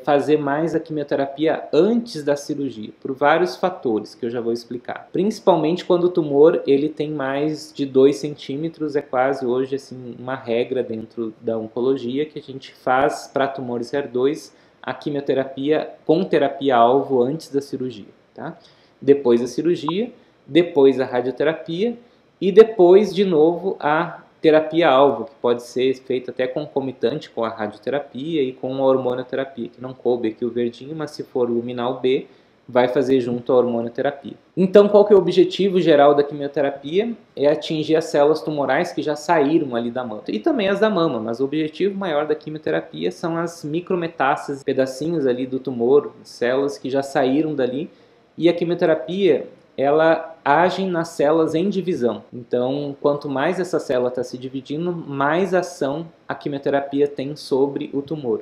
fazer mais a quimioterapia antes da cirurgia, por vários fatores que eu já vou explicar. Principalmente quando o tumor ele tem mais de 2 centímetros, é quase hoje assim, uma regra dentro da oncologia que a gente faz para tumores HER2 a quimioterapia com terapia-alvo antes da cirurgia. Tá? Depois da cirurgia, depois a radioterapia e depois de novo a terapia-alvo, que pode ser feita até concomitante com a radioterapia e com a hormonoterapia, que não coube aqui o verdinho, mas se for o luminal B, vai fazer junto à hormonoterapia. Então, qual que é o objetivo geral da quimioterapia? É atingir as células tumorais que já saíram ali da mama, e também as da mama, mas o objetivo maior da quimioterapia são as micrometástases, pedacinhos ali do tumor, células que já saíram dali, e a quimioterapia ela age nas células em divisão. Então, quanto mais essa célula está se dividindo, mais ação a quimioterapia tem sobre o tumor.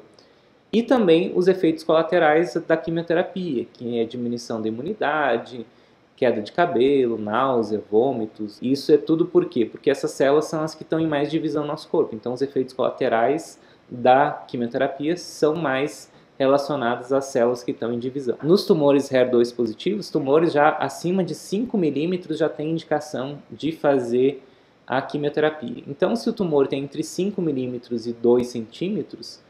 E também os efeitos colaterais da quimioterapia, que é diminuição da imunidade, queda de cabelo, náusea, vômitos. Isso é tudo por quê? Porque essas células são as que estão em mais divisão no nosso corpo. Então, os efeitos colaterais da quimioterapia são mais relacionadas às células que estão em divisão. Nos tumores HER2 positivos, tumores já acima de 5 milímetros já tem indicação de fazer a quimioterapia. Então, se o tumor tem entre 5 milímetros e 2 centímetros,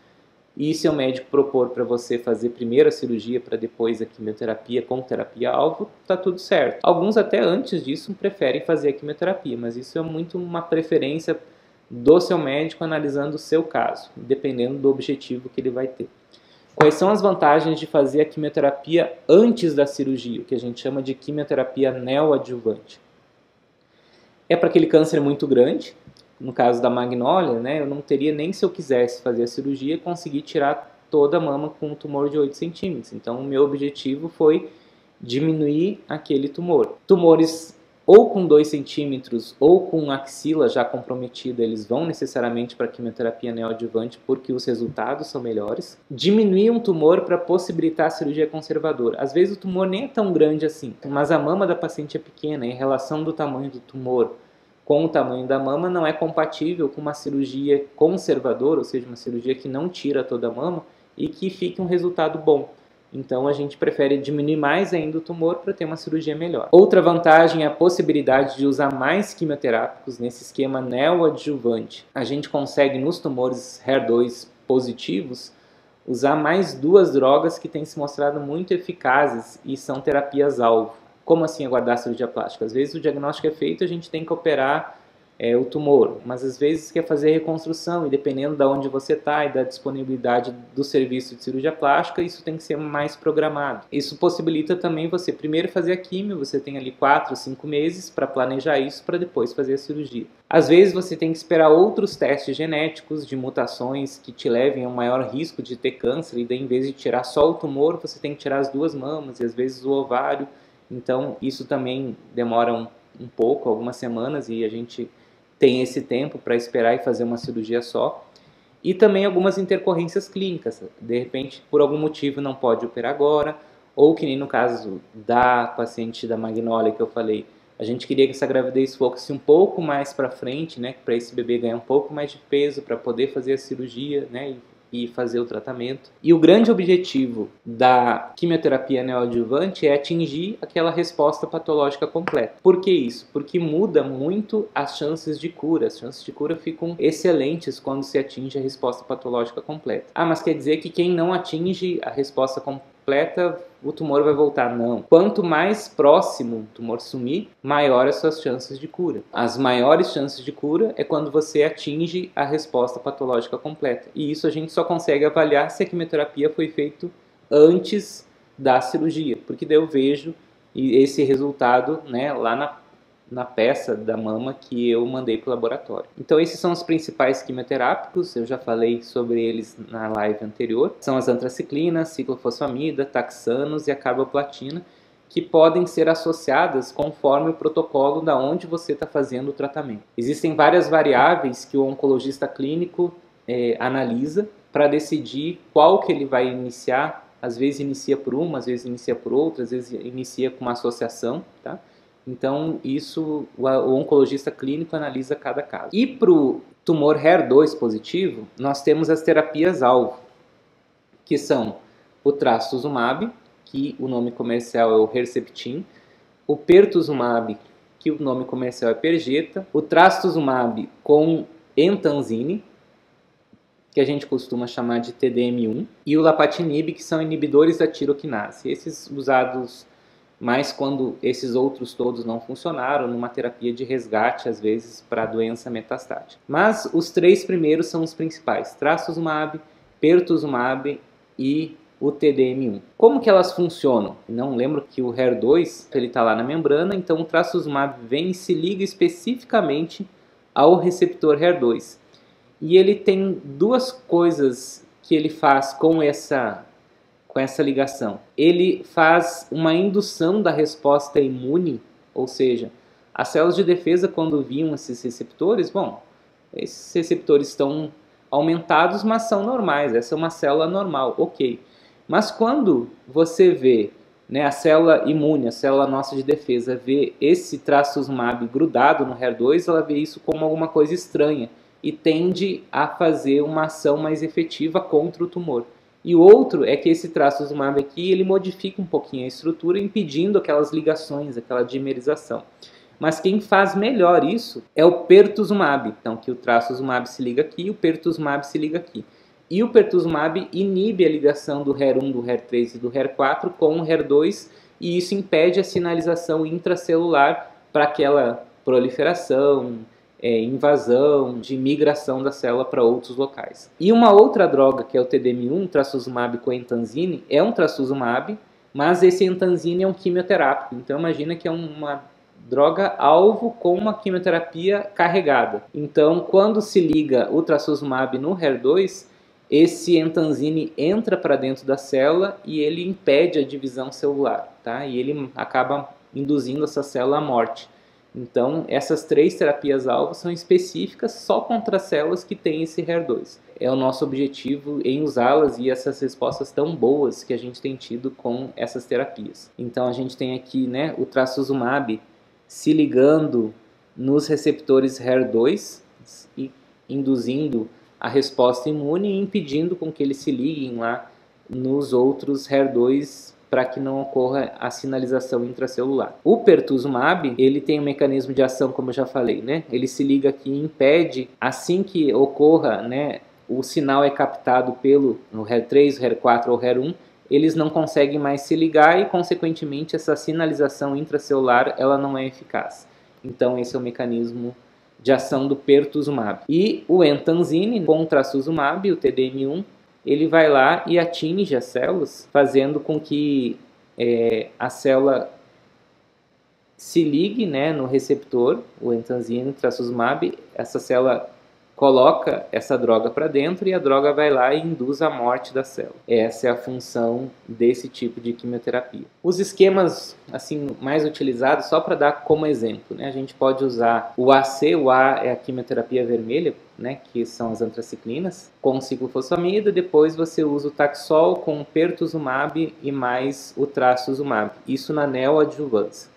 e seu médico propor para você fazer primeiro a cirurgia para depois a quimioterapia com terapia-alvo, está tudo certo. Alguns até antes disso preferem fazer a quimioterapia, mas isso é muito uma preferência do seu médico analisando o seu caso, dependendo do objetivo que ele vai ter. Quais são as vantagens de fazer a quimioterapia antes da cirurgia, o que a gente chama de quimioterapia neoadjuvante? É para aquele câncer muito grande, no caso da magnólia, né, eu não teria nem se eu quisesse fazer a cirurgia conseguir tirar toda a mama com um tumor de 8 centímetros. Então o meu objetivo foi diminuir aquele tumor. Tumores ou com 2 centímetros ou com axila já comprometida, eles vão necessariamente para a quimioterapia neoadjuvante porque os resultados são melhores. Diminuir um tumor para possibilitar a cirurgia conservadora. Às vezes o tumor nem é tão grande assim, mas a mama da paciente é pequena, em relação do tamanho do tumor com o tamanho da mama não é compatível com uma cirurgia conservadora, ou seja, uma cirurgia que não tira toda a mama e que fique um resultado bom. Então a gente prefere diminuir mais ainda o tumor para ter uma cirurgia melhor. Outra vantagem é a possibilidade de usar mais quimioterápicos nesse esquema neoadjuvante. A gente consegue nos tumores HER2 positivos usar mais 2 drogas que têm se mostrado muito eficazes e são terapias-alvo. Como assim aguardar a cirurgia plástica? Às vezes o diagnóstico é feito, a gente tem que operar o tumor, mas às vezes quer fazer reconstrução e dependendo de onde você está e da disponibilidade do serviço de cirurgia plástica, isso tem que ser mais programado. Isso possibilita também você primeiro fazer a quimio, você tem ali 4 ou 5 meses para planejar isso para depois fazer a cirurgia. Às vezes você tem que esperar outros testes genéticos de mutações que te levem a um maior risco de ter câncer e daí em vez de tirar só o tumor, você tem que tirar as 2 mamas e às vezes o ovário. Então isso também demora um pouco, algumas semanas, e a gente tem esse tempo para esperar e fazer uma cirurgia só. E também algumas intercorrências clínicas. De repente, por algum motivo, não pode operar agora, ou que nem no caso da paciente da magnólia que eu falei, a gente queria que essa gravidez fosse um pouco mais para frente, né, para esse bebê ganhar um pouco mais de peso, para poder fazer a cirurgia, né, e e fazer o tratamento. E o grande objetivo da quimioterapia neoadjuvante é atingir aquela resposta patológica completa. Por que isso? Porque muda muito as chances de cura. As chances de cura ficam excelentes quando se atinge a resposta patológica completa. Ah, mas quer dizer que quem não atinge a resposta completa, o tumor vai voltar? Não. Quanto mais próximo o tumor sumir, maior as suas chances de cura. As maiores chances de cura é quando você atinge a resposta patológica completa. E isso a gente só consegue avaliar se a quimioterapia foi feita antes da cirurgia, porque daí eu vejo esse resultado, né, lá na peça da mama que eu mandei para o laboratório. Então esses são os principais quimioterápicos, eu já falei sobre eles na live anterior. São as antraciclinas, ciclofosfamida, taxanos e a carboplatina, que podem ser associadas conforme o protocolo da onde você está fazendo o tratamento. Existem várias variáveis que o oncologista clínico analisa para decidir qual que ele vai iniciar. Às vezes inicia por uma, às vezes inicia por outra, às vezes inicia com uma associação, tá? Então, isso o oncologista clínico analisa cada caso. E para o tumor HER2 positivo, nós temos as terapias-alvo, que são o trastuzumab, que o nome comercial é o Herceptin, o pertuzumab, que o nome comercial é Perjeta, o trastuzumab com entanzine, que a gente costuma chamar de TDM1, e o lapatinib, que são inibidores da tiroquinase. Esses usados mais quando esses outros todos não funcionaram, numa terapia de resgate, às vezes, para a doença metastática. Mas os três primeiros são os principais: trastuzumab, pertuzumab e o TDM1. Como que elas funcionam? Não lembro que o HER2 ele está lá na membrana, então o trastuzumab vem e se liga especificamente ao receptor HER2. E ele tem duas coisas que ele faz com essa ligação. Ele faz uma indução da resposta imune, ou seja, as células de defesa, quando viam esses receptores, bom, esses receptores estão aumentados, mas são normais, essa é uma célula normal, ok. Mas quando você vê, né, a célula imune, a célula nossa de defesa, vê esse trastuzumab grudado no HER2, ela vê isso como alguma coisa estranha e tende a fazer uma ação mais efetiva contra o tumor. E o outro é que esse trastuzumab aqui, ele modifica um pouquinho a estrutura, impedindo aquelas ligações, aquela dimerização. Mas quem faz melhor isso é o pertuzumab. Então, que o trastuzumab se liga aqui e o pertuzumab se liga aqui. E o pertuzumab inibe a ligação do HER1, do HER3 e do HER4 com o HER2, e isso impede a sinalização intracelular para aquela proliferação, invasão, de migração da célula para outros locais. E uma outra droga, que é o TDM1, trastuzumab com entanzine, é um trastuzumab, mas esse entanzine é um quimioterápico. Então imagina que é uma droga-alvo com uma quimioterapia carregada. Então, quando se liga o trastuzumab no HER2, esse entanzine entra para dentro da célula e ele impede a divisão celular, tá? E ele acaba induzindo essa célula à morte. Então, essas três terapias-alvo são específicas só contra células que têm esse HER2. É o nosso objetivo em usá-las e essas respostas tão boas que a gente tem tido com essas terapias. Então, a gente tem aqui, né, o trastuzumab se ligando nos receptores HER2 e induzindo a resposta imune e impedindo com que eles se liguem lá nos outros HER2 para que não ocorra a sinalização intracelular. O pertuzumab, ele tem um mecanismo de ação, como eu já falei, né? Ele se liga aqui e impede, assim que ocorra, né, o sinal é captado no HER3, HER4 ou HER1, eles não conseguem mais se ligar e, consequentemente, essa sinalização intracelular ela não é eficaz. Então, esse é o mecanismo de ação do pertuzumab. E o entanzine com o trastuzumab, o TDM1, ele vai lá e atinge as células, fazendo com que a célula se ligue, né, no receptor, o entanzine, o trastuzumab, essa célula coloca essa droga para dentro e a droga vai lá e induz a morte da célula. Essa é a função desse tipo de quimioterapia. Os esquemas assim mais utilizados, só para dar como exemplo, né, a gente pode usar o AC, o A é a quimioterapia vermelha, né, que são as antraciclinas, com ciclofosfamida, depois você usa o Taxol com pertuzumab e mais o trastuzumab, isso na neoadjuvância.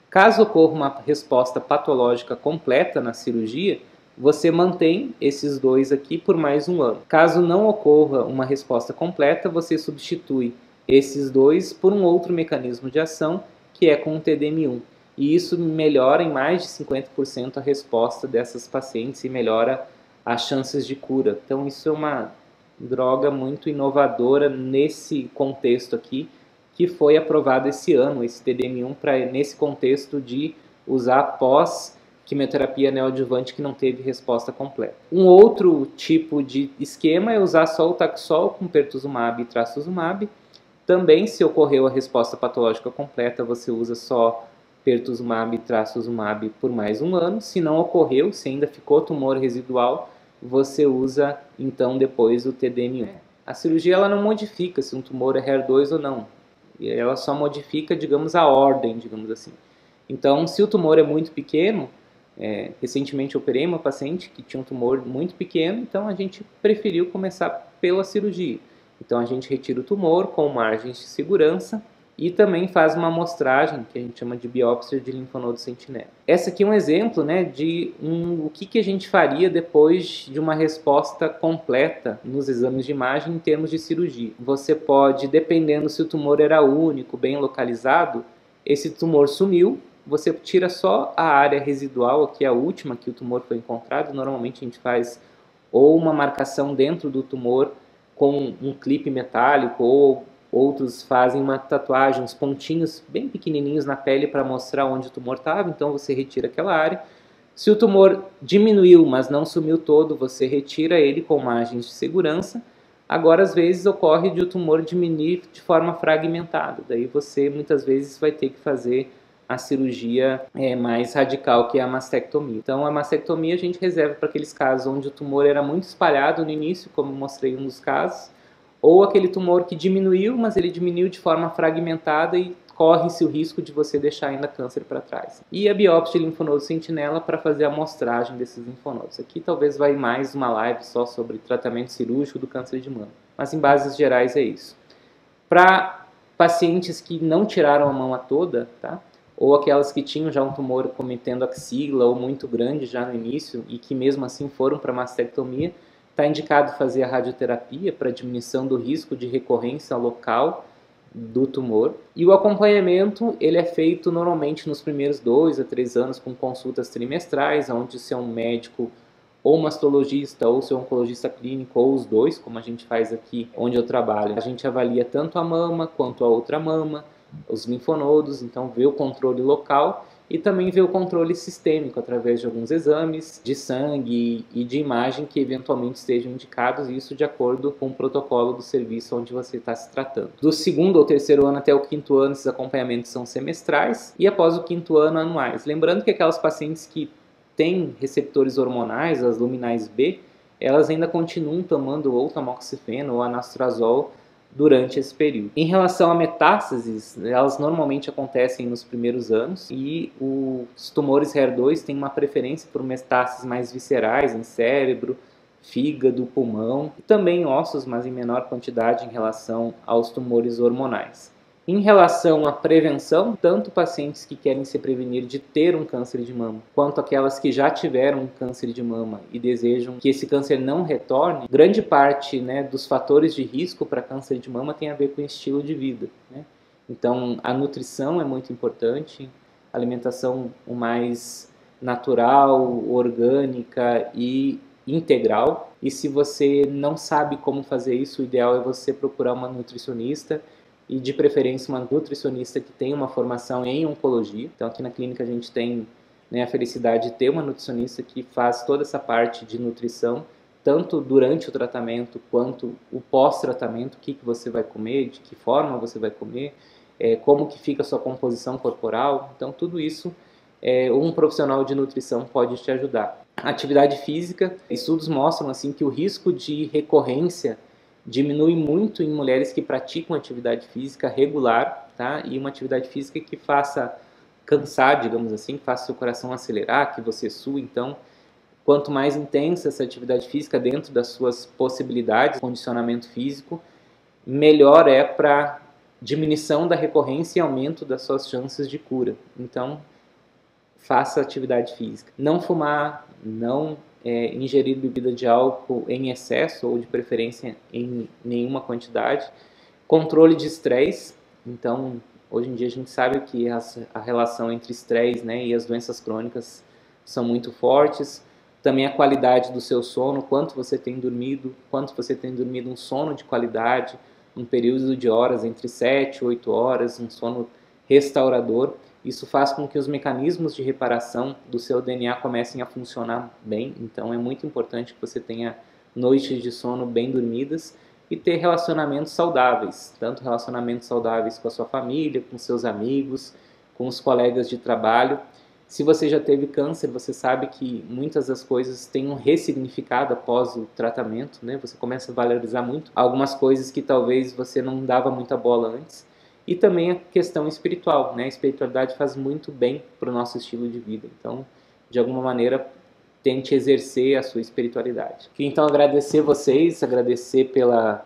Caso ocorra uma resposta patológica completa na cirurgia, você mantém esses dois aqui por mais um ano. Caso não ocorra uma resposta completa, você substitui esses dois por um outro mecanismo de ação, que é com o TDM1. E isso melhora em mais de 50% a resposta dessas pacientes e melhora as chances de cura. Então isso é uma droga muito inovadora nesse contexto aqui, que foi aprovado esse ano, esse TDM1, nesse contexto de usar pós quimioterapia neoadjuvante que não teve resposta completa. Um outro tipo de esquema é usar só o Taxol com pertuzumab e trastuzumab. Também, se ocorreu a resposta patológica completa, você usa só pertuzumab e trastuzumab por mais um ano. Se não ocorreu, se ainda ficou tumor residual, você usa então depois o TDM1. A cirurgia ela não modifica se um tumor é HER2 ou não. Ela só modifica, digamos, a ordem, digamos assim. Então, se o tumor é muito pequeno, recentemente eu operei uma paciente que tinha um tumor muito pequeno, então a gente preferiu começar pela cirurgia. Então a gente retira o tumor com margens de segurança e também faz uma amostragem que a gente chama de biópsia de linfonodo sentinela. Essa aqui é um exemplo, né, de o que a gente faria depois de uma resposta completa nos exames de imagem em termos de cirurgia. Você pode, dependendo se o tumor era único, bem localizado, esse tumor sumiu, você tira só a área residual, que é a última que o tumor foi encontrado. Normalmente a gente faz ou uma marcação dentro do tumor com um clipe metálico, ou outros fazem uma tatuagem, uns pontinhos bem pequenininhos na pele para mostrar onde o tumor estava, então você retira aquela área. Se o tumor diminuiu, mas não sumiu todo, você retira ele com margens de segurança. Agora, às vezes, ocorre de o tumor diminuir de forma fragmentada, daí você muitas vezes vai ter que fazer a cirurgia mais radical, que é a mastectomia. Então, a mastectomia a gente reserva para aqueles casos onde o tumor era muito espalhado no início, como mostrei em um dos casos, ou aquele tumor que diminuiu, mas ele diminuiu de forma fragmentada e corre-se o risco de você deixar ainda câncer para trás. E a biópsia de linfonodo sentinela para fazer a amostragem desses linfonodos. Aqui talvez vai mais uma live só sobre tratamento cirúrgico do câncer de mama, mas em bases gerais é isso. Para pacientes que não tiraram a mama toda, tá? Ou aquelas que tinham já um tumor cometendo axila ou muito grande já no início e que mesmo assim foram para mastectomia, está indicado fazer a radioterapia para diminuição do risco de recorrência local do tumor. E o acompanhamento ele é feito normalmente nos primeiros 2 a 3 anos com consultas trimestrais, onde se é um médico ou mastologista ou seu oncologista clínico ou os dois, como a gente faz aqui onde eu trabalho. A gente avalia tanto a mama quanto a outra mama, os linfonodos, então vê o controle local e também vê o controle sistêmico através de alguns exames de sangue e de imagem que eventualmente estejam indicados, isso de acordo com o protocolo do serviço onde você está se tratando. Do 2º ou 3º ano até o 5º ano, esses acompanhamentos são semestrais e após o 5º ano, anuais. Lembrando que aquelas pacientes que têm receptores hormonais, as luminais B, elas ainda continuam tomando ou tamoxifeno ou anastrozol durante esse período. Em relação a metástases, elas normalmente acontecem nos primeiros anos e os tumores HER2 têm uma preferência por metástases mais viscerais, em cérebro, fígado, pulmão, e também em ossos, mas em menor quantidade em relação aos tumores hormonais. Em relação à prevenção, tanto pacientes que querem se prevenir de ter um câncer de mama, quanto aquelas que já tiveram um câncer de mama e desejam que esse câncer não retorne, grande parte, né, dos fatores de risco para câncer de mama tem a ver com o estilo de vida, né? Então, a nutrição é muito importante, a alimentação o mais natural, orgânica e integral. E se você não sabe como fazer isso, o ideal é você procurar uma nutricionista, e de preferência uma nutricionista que tenha uma formação em oncologia. Então aqui na clínica a gente tem, né, a felicidade de ter uma nutricionista que faz toda essa parte de nutrição, tanto durante o tratamento quanto o pós-tratamento, o que você vai comer, de que forma você vai comer, como que fica a sua composição corporal. Então tudo isso um profissional de nutrição pode te ajudar. Atividade física, estudos mostram assim que o risco de recorrência diminui muito em mulheres que praticam atividade física regular, tá? E uma atividade física que faça cansar, digamos assim, que faça seu coração acelerar, que você sue. Então, quanto mais intensa essa atividade física dentro das suas possibilidades, condicionamento físico, melhor é para diminuição da recorrência e aumento das suas chances de cura. Então, faça atividade física. Não fumar, não ingerir bebida de álcool em excesso ou de preferência em nenhuma quantidade. Controle de estresse. Então, hoje em dia a gente sabe que a relação entre estresse, né, e as doenças crônicas são muito fortes. Também a qualidade do seu sono, quanto você tem dormido um sono de qualidade, um período de horas entre 7 e 8 horas, um sono restaurador. Isso faz com que os mecanismos de reparação do seu DNA comecem a funcionar bem. Então é muito importante que você tenha noites de sono bem dormidas e ter relacionamentos saudáveis, tanto relacionamentos saudáveis com a sua família, com seus amigos, com os colegas de trabalho. Se você já teve câncer, você sabe que muitas das coisas têm um ressignificado após o tratamento, né? Você começa a valorizar muito algumas coisas que talvez você não dava muita bola antes. E também a questão espiritual, né? A espiritualidade faz muito bem para o nosso estilo de vida. Então, de alguma maneira, tente exercer a sua espiritualidade. Então, agradecer vocês, agradecer pela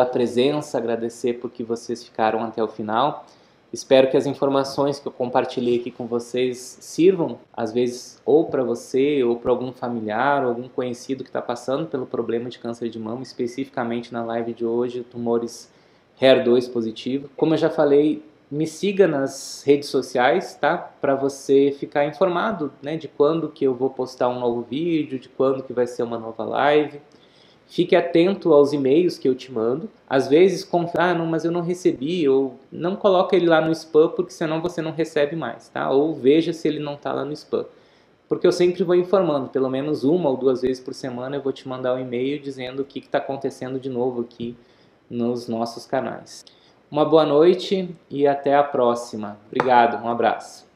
presença, agradecer porque vocês ficaram até o final. Espero que as informações que eu compartilhei aqui com vocês sirvam, às vezes, ou para você, ou para algum familiar, ou algum conhecido que está passando pelo problema de câncer de mama, especificamente na live de hoje, tumores HER2 positivo. Como eu já falei, me siga nas redes sociais, tá? Para você ficar informado, né, de quando que eu vou postar um novo vídeo, de quando que vai ser uma nova live. Fique atento aos e-mails que eu te mando. Às vezes, não, mas eu não recebi, ou não coloca ele lá no spam, porque senão você não recebe mais, tá? Ou veja se ele não está lá no spam. Porque eu sempre vou informando, pelo menos 1 ou 2 vezes por semana eu vou te mandar um e-mail dizendo o que está acontecendo de novo aqui nos nossos canais. Uma boa noite e até a próxima. Obrigado, um abraço.